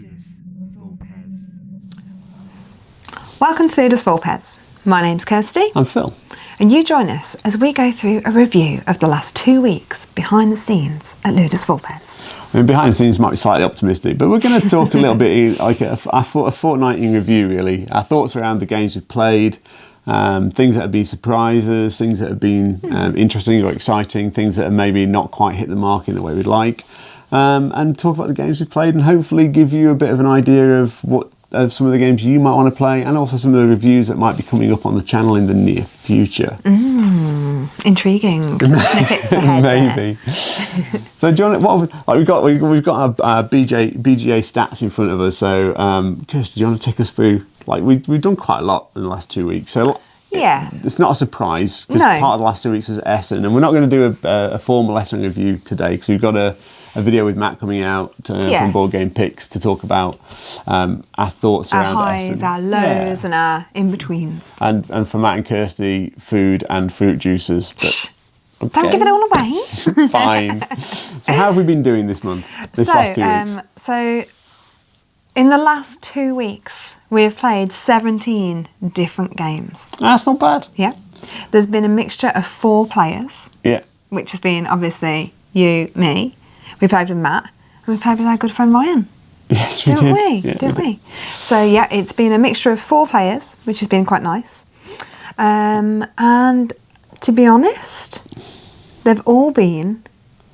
Ludus Vulpes. Welcome to Ludus Vulpes. My name's Kirsty. I'm Phil. And you join us as we go through a review of the last 2 weeks behind the scenes at Ludus Vulpes. I mean, behind the scenes might be slightly optimistic, but we're going to talk a little bit like a fortnightly review, really. Our thoughts around the games we've played, things that have been surprises, things that have been interesting or exciting, things that have maybe not quite hit the mark in the way we'd like, and talk about the games we've played and hopefully give you a bit of an idea of some of the games you might want to play, and also some of the reviews that might be coming up on the channel in the near future. Intriguing. Snippets ahead. Maybe. So, John, we've got our BGA stats in front of us. So, Kirsty, do you want to take us through? We've done quite a lot in the last 2 weeks. So, yeah, it's not a surprise because No. part of the last 2 weeks was Essen, and we're not going to do a formal Essen review today because we've got a video with Matt coming out from Board Game Picks to talk about our thoughts around highs, Essen. our lows, and our in-betweens. And for Matt and Kirsty, food and fruit juices. But Don't give it all away. Fine. So how have we been doing this month? Last 2 weeks? So, in the last 2 weeks, we have played 17 different games. That's not bad. Yeah. There's been a mixture of 4 players, Yeah. which has been obviously you, me. We played with Matt, and we played with our good friend Ryan. Yes, we Didn't did. we? Yeah, Didn't we? So yeah, it's been a mixture of 4 players, which has been quite nice. And to be honest, they've all been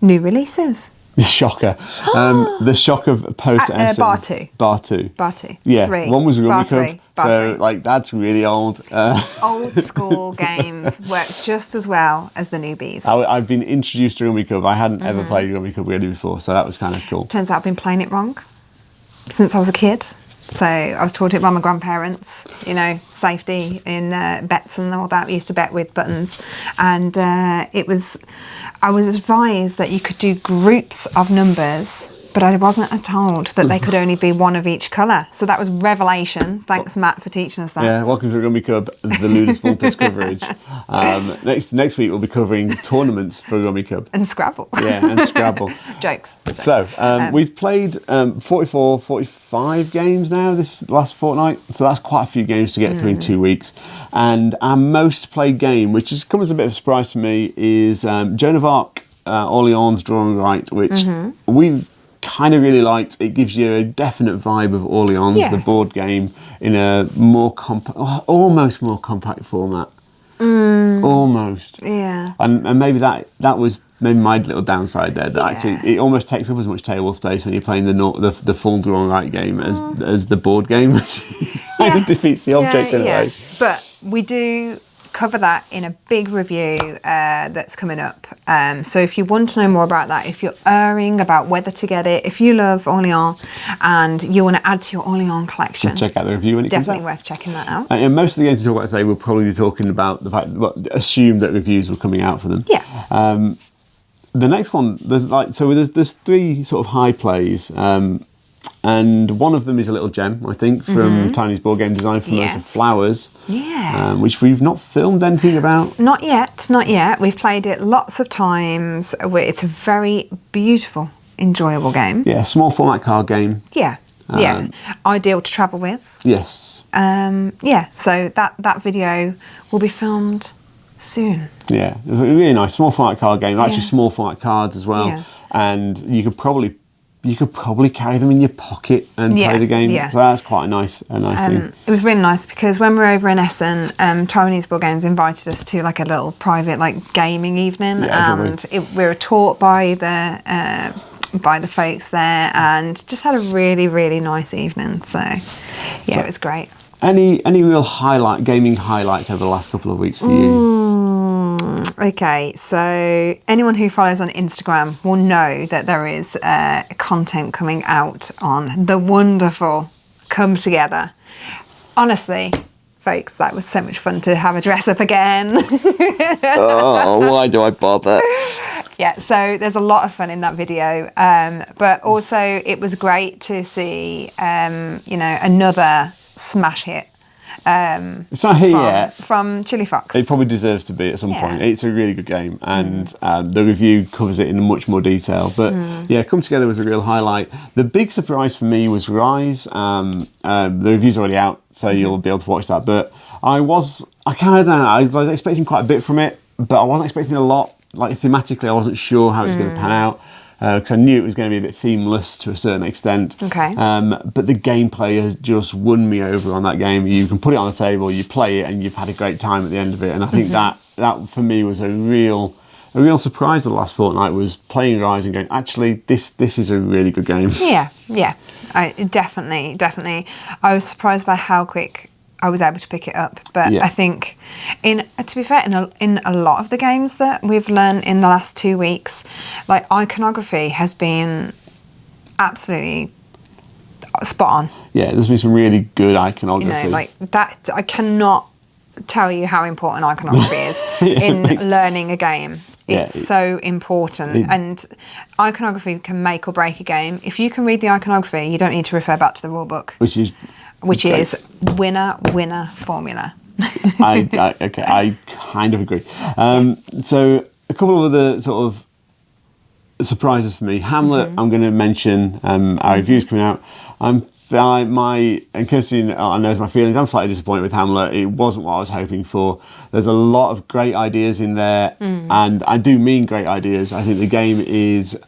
new releases. The shocker. The shock of post-Essen. Bar 2. Bar 2. Bar 2. Yeah. 3. One was Bar Rummy Cub. 3. Bar So, 3. that's really old. Old school games works just as well as the newbies. I've been introduced to Rummy Cub. I hadn't ever played Rummy Cub really before, so that was kind of cool. Turns out I've been playing it wrong since I was a kid. So I was taught it by my grandparents, safety in bets and all that. We used to bet with buttons. And I was advised that you could do groups of numbers, but I wasn't told that they could only be one of each colour. So that was revelation. Thanks, Matt, for teaching us that. Yeah, welcome to Rummy Cub, the Ludus Vulpes coverage. Next week we'll be covering tournaments for Rummy Cub. And Scrabble. Yeah, and Scrabble. Jokes. So, we've played 44, 45 games now this last fortnight. So that's quite a few games to get through in 2 weeks. And our most played game, which has come as a bit of a surprise to me, is Joan of Arc, Orleans Drawing Right, which we kind of really liked. It gives you a definite vibe of Orleans, the board game, in a more almost more compact format. Almost. Yeah. And maybe that was maybe my little downside there. That actually it almost takes up as much table space when you're playing the full Drawing Right game as the board game, which kind of defeats the object in a way. But we do cover that in a big review that's coming up. So if you want to know more about that, if you're erring about whether to get it, if you love Orleans and you want to add to your Orleans collection, check out the review when it comes out. definitely worth checking that out. And most of the games we talk about today, we'll probably be talking about the fact assume that reviews were coming out for them. Yeah. The next one, there's 3 sort of high plays. And one of them is a little gem, I think, from Tiny's Board Game Design for Loads of Flowers. Yeah. Which we've not filmed anything about. Not yet. We've played it lots of times. It's a very beautiful, enjoyable game. Yeah, small format card game. Yeah. Ideal to travel with. Yes. So that video will be filmed soon. Yeah, it's a really nice small format card game. Actually, small format cards as well. Yeah. And you could probably carry them in your pocket and play the game. Yeah. So that's quite a nice thing. It was really nice because when we were over in Essen, Taiwanese Board Games invited us to like a little private gaming evening, and we were taught by the folks there, and just had a really, really nice evening. So it was great. Any real gaming highlights over the last couple of weeks for you? Okay, so anyone who follows on Instagram will know that there is content coming out on the wonderful Come Together. Honestly, folks, that was so much fun to have a dress up again. Oh, why do I bother? Yeah, so there's a lot of fun in that video, but also it was great to see, another smash hit It's not here yet. From Chili Fox. It probably deserves to be at some Yeah. point. It's a really good game, and the review covers it in much more detail. But yeah, Come Together was a real highlight. The big surprise for me was Rise. The review's already out, so you'll be able to watch that. But I kind of don't know. I was expecting quite a bit from it, but I wasn't expecting a lot. Like thematically, I wasn't sure how it was going to pan out. Because I knew it was going to be a bit themeless to a certain extent. Okay. But the gameplay has just won me over on that game. You can put it on the table, you play it, and you've had a great time at the end of it. And I think that for me was a real surprise the last fortnight, was playing Rise and going, actually, this is a really good game. Yeah. I definitely. I was surprised by how quick I was able to pick it up, but Yeah. I think, to be fair, in a lot of the games that we've learned in the last 2 weeks, like iconography has been absolutely spot on. Yeah, there's been some really good iconography. You know, like that. I cannot tell you how important iconography is in learning a game. It's so important, and iconography can make or break a game. If you can read the iconography, you don't need to refer back to the rule book. Which is winner formula. I kind of agree. So a couple of other sort of surprises for me. Hamlet, I'm going to mention. Our review's coming out. And Kirsty knows my feelings. I'm slightly disappointed with Hamlet. It wasn't what I was hoping for. There's a lot of great ideas in there, and I do mean great ideas. I think the game is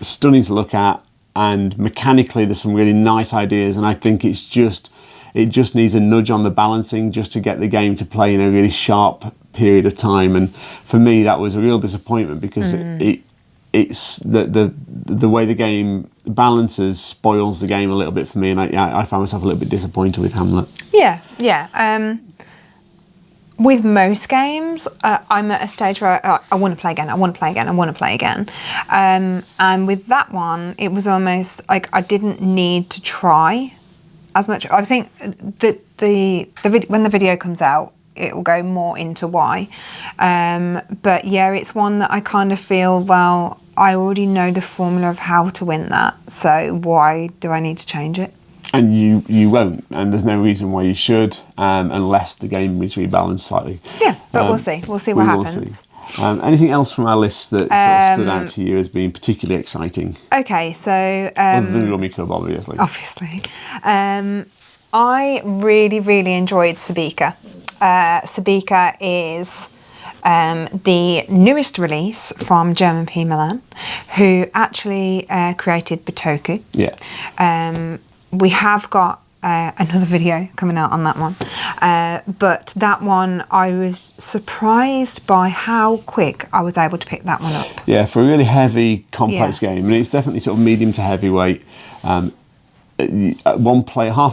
stunning to look at, and mechanically there's some really nice ideas. And I think it just needs a nudge on the balancing just to get the game to play in a really sharp period of time. And for me, that was a real disappointment, because it's the way the game balances spoils the game a little bit for me, and I found myself a little bit disappointed with Hamlet. Yeah. With most games, I'm at a stage where I want to play again. And with that one, it was almost like I didn't need to try as much. I think that when the video comes out, it will go more into why. But yeah, it's one that I kind of feel, well, I already know the formula of how to win that, so why do I need to change it? And you won't, and there's no reason why you should, unless the game is rebalanced slightly. Yeah, but we'll see. We'll see what happens. Anything else from our list that sort of stood out to you as being particularly exciting? Okay, so other than Rummy Club, obviously. I really, really enjoyed Sabika. Sabika is the newest release from German P. Milan, who actually created Bitoku. Yeah. We have got another video coming out on that one, but that one I was surprised by how quick I was able to pick that one up. Yeah, for a really heavy, complex game, and it's definitely sort of medium to heavyweight. Half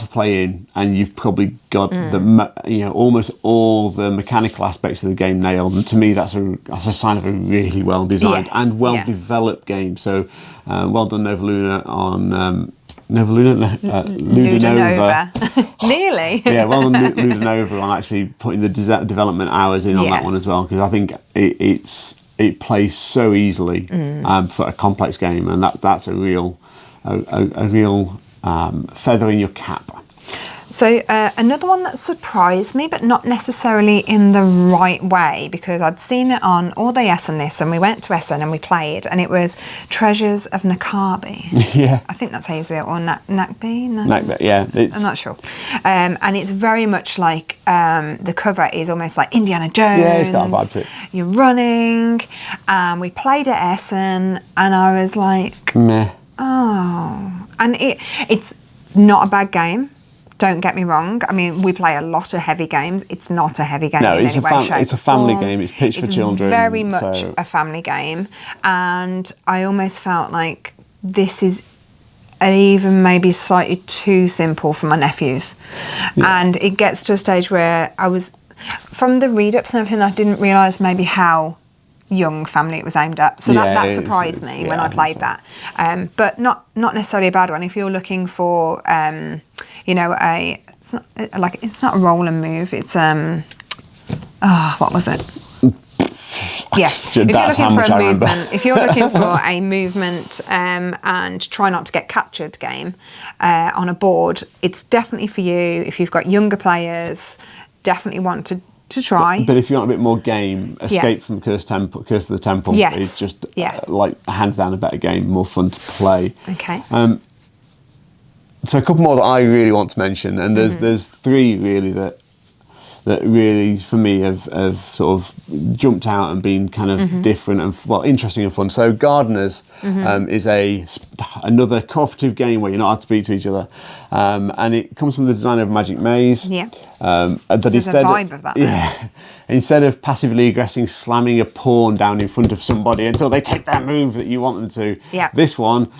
a play in, and you've probably got almost all the mechanical aspects of the game nailed. And to me, that's a sign of a really well designed and well developed game. So, well done, Nova Luna on. Ludonova. Nearly. Yeah, well done, Ludonova, on actually putting the development hours in on that one as well, because I think it plays so easily for a complex game, and that's a real feather in your cap. So another one that surprised me, but not necessarily in the right way, because I'd seen it on all the Essen lists, and we went to Essen and we played, and it was Treasures of Nakabi. Yeah. I think that's how you say it, or Nakbi? Nakbi, yeah. I'm not sure. And it's very much like the cover is almost like Indiana Jones. Yeah, it's got a vibe to it. You're running. We played at Essen, and I was like, meh. Oh. And it's not a bad game. Don't get me wrong. I mean, we play a lot of heavy games. It's not a heavy game in any way, shape, it's a family game. It's pitched for children. Very much a family game. And I almost felt like this is even maybe slightly too simple for my nephews. Yeah. And it gets to a stage where I was, from the read-ups and everything, I didn't realise maybe how young family it was aimed at, so that surprised me when I played that, but not necessarily a bad one. If you're looking for it's not a roll and move, it's what was it? Yes, if you're That's how looking much for a I remember. movement, if you're looking for a movement and try not to get captured game on a board, it's definitely for you. If you've got younger players, definitely want to try. But if you want a bit more game, Escape from Curse of the Temple Yes. is just Yeah. like hands down a better game, more fun to play. Okay. So a couple more that I really want to mention, and there's three really that really for me have sort of jumped out and been kind of different and interesting and fun. So Gardeners is another cooperative game where you're not allowed to speak to each other, and it comes from the designer of Magic Maze. Yeah. But There's a vibe of that. Yeah. Instead of passively aggressing, slamming a pawn down in front of somebody until they take that move that you want them to. Yeah. This one,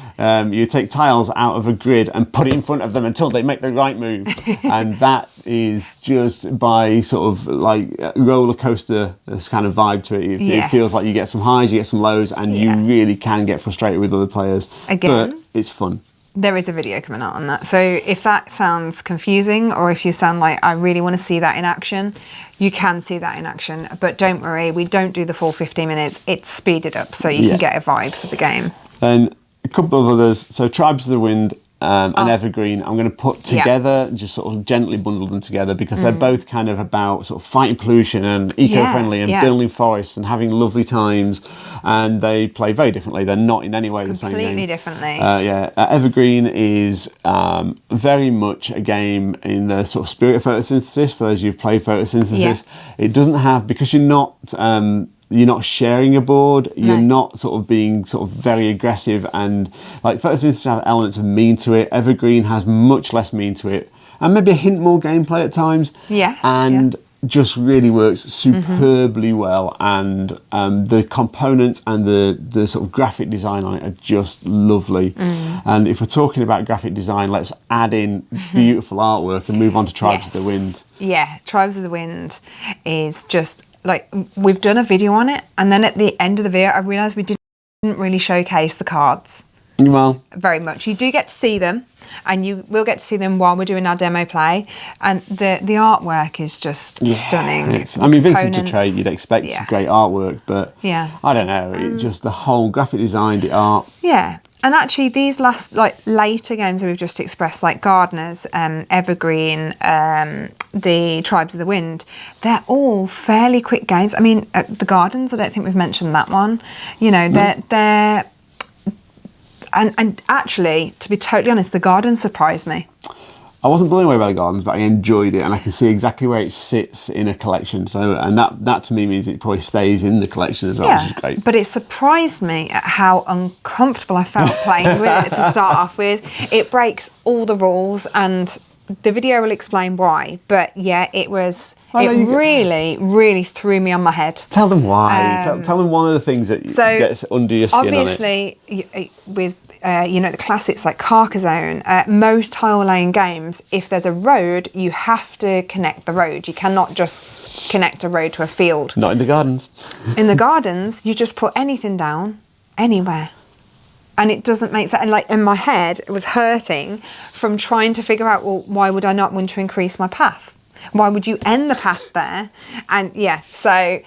you take tiles out of a grid and put it in front of them until they make the right move, and that is just by sort of like roller coaster kind of vibe to it. It Yes. feels like you get some highs, you get some lows, and you really can get frustrated with other players. Again. But it's fun. There is a video coming out on that. So if that sounds confusing, or if you sound like I really want to see that in action, you can see that in action. But don't worry, we don't do the full 15 minutes. It's speeded up so you can get a vibe for the game. And a couple of others. So Tribes of the Wind and Evergreen, I'm going to put together, just sort of gently bundle them together, because they're both kind of about sort of fighting pollution and eco-friendly and building forests and having lovely times. And they play very differently. They're not in any way the same game. Completely differently. Evergreen is very much a game in the sort of spirit of photosynthesis. For those who've played photosynthesis, it doesn't have, because you're not sharing a board, you're not sort of being sort of very aggressive, and like photosynthesis has elements of mean to it. Evergreen has much less mean to it, and maybe a hint more gameplay at times. Yes. And just really works superbly well, and the components and the sort of graphic design on it are just lovely. And if we're talking about graphic design, let's add in beautiful artwork and move on to Tribes of the Wind. Yeah, Tribes of the Wind is just like, we've done a video on it, and then at the end of the video I realised we didn't really showcase the cards Well, very much. You do get to see them, and you will get to see them while we're doing our demo play, and the artwork is just stunning. I mean, Vincent Components. Trade, you'd expect great artwork, but I don't know, it just the whole graphic design, the art. Yeah. And actually, these last, like, later games that we've just expressed, like Gardeners, Evergreen, the Tribes of the Wind, they're all fairly quick games. I mean, the Gardens, I don't think we've mentioned that one. You know, they're and actually, to be totally honest, the Gardens surprised me. I wasn't blown away by the Gardens, but I enjoyed it, and I can see exactly where it sits in a collection. So, and that to me means it probably stays in the collection as well, which is great. But it surprised me at how uncomfortable I felt playing with it to start off with. It breaks all the rules, and the video will explain why. But yeah, it really threw me on my head. Tell them why. Tell them one of the things that gets under your skin on it. Obviously, with the classics like Carcassonne, most tile laying games, if there's a road, you have to connect the road. You cannot just connect a road to a field. Not in the Gardens. In the Gardens, you just put anything down, anywhere. And it doesn't make sense. And like in my head, it was hurting from trying to figure out, well, why would I not want to increase my path? Why would you end the path there? And so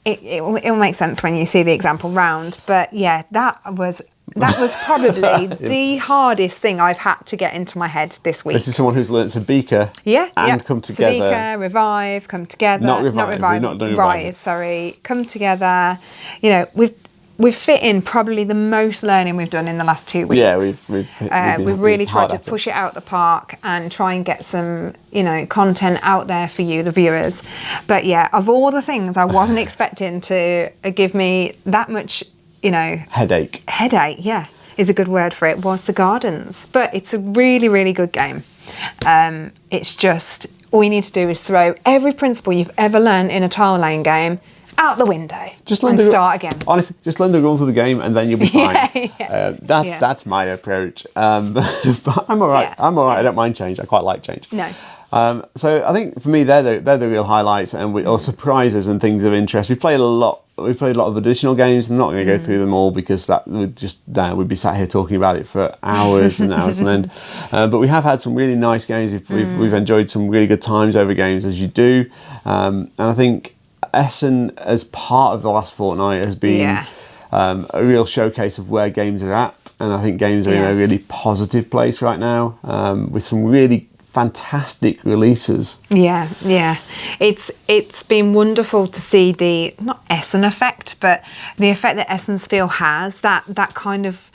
it will make sense when you see the example round. But yeah, that was probably the hardest thing I've had to get into my head this week. This is someone who's learnt Sabika and come together. Sabika, Revive, come together. Not Revive. We're not doing Revive. Rise, sorry. Come together. You know, we've fit in probably the most learning we've done in the last 2 weeks. Yeah, we've really tried to push it out the park and try and get some, content out there for you, the viewers. But yeah, of all the things I wasn't expecting to give me that much, headache, is a good word for it, was the Gardens. But it's a really, really good game. It's just, all you need to do is throw every principle you've ever learned in a tile laying game out the window and start again. Honestly, just learn the rules of the game and then you'll be fine. That's my approach. But I'm all right. Yeah. I'm all right. I don't mind change. I quite like change. No. So I think for me they're the real highlights or surprises and things of interest. We've played a lot of additional games. I'm not going to go through them all because that would just we'd be sat here talking about it for hours and hours and end. But we have had some really nice games. We've enjoyed some really good times over games, as you do. And I think Essen as part of the last fortnight has been Yeah. a real showcase of where games are at, and I think games are in a really positive place right now, with some really fantastic releases. Yeah. It's been wonderful to see the, not Essen effect, but the effect that Essen Spiel has, that kind of,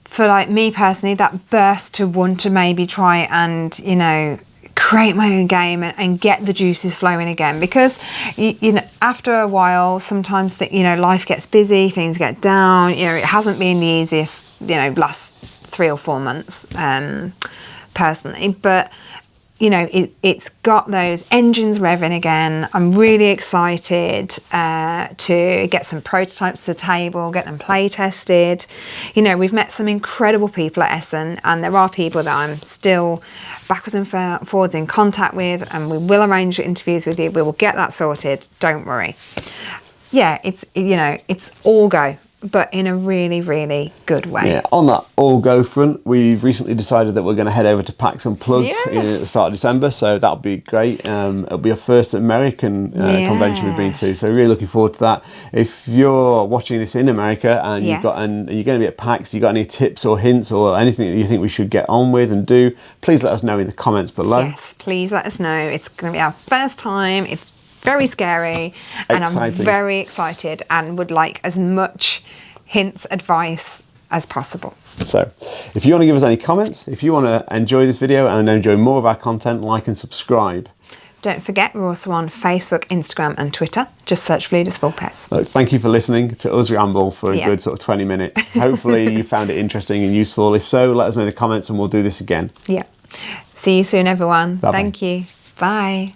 for like me personally, that burst to want to maybe try and, you know, create my own game and get the juices flowing again, because you know, after a while sometimes you know, life gets busy, things get down, you know, it hasn't been the easiest, you know, last 3 or 4 months personally, but you know, it's got those engines revving again. I'm really excited to get some prototypes to the table, get them play tested. You know, we've met some incredible people at Essen, and there are people that I'm still backwards and forwards in contact with, and we will arrange interviews with you. We will get that sorted, don't worry. Yeah, it's, you know, it's all go, but in a really, really good way. Yeah, on that all go front, we've recently decided that we're going to head over to PAX Unplugged at the start of December, so that'll be great. It'll be our first American convention we've been to, so really looking forward to that. If you're watching this in America and you've got and you're going to be at PAX, you got any tips or hints or anything that you think we should get on with and do, please let us know in the comments below. Yes, please let us know. It's going to be our first time. It's very scary, and I'm very excited and would like as much hints, advice as possible. So if you want to give us any comments, if you want to enjoy this video and enjoy more of our content, like and subscribe. Don't forget, we're also on Facebook, Instagram and Twitter. Just search for Ludus Vulpes. Look, thank you for listening to us ramble for a good sort of 20 minutes. Hopefully you found it interesting and useful. If so, let us know in the comments and we'll do this again. Yeah. See you soon, everyone. Bye-bye. Thank you. Bye.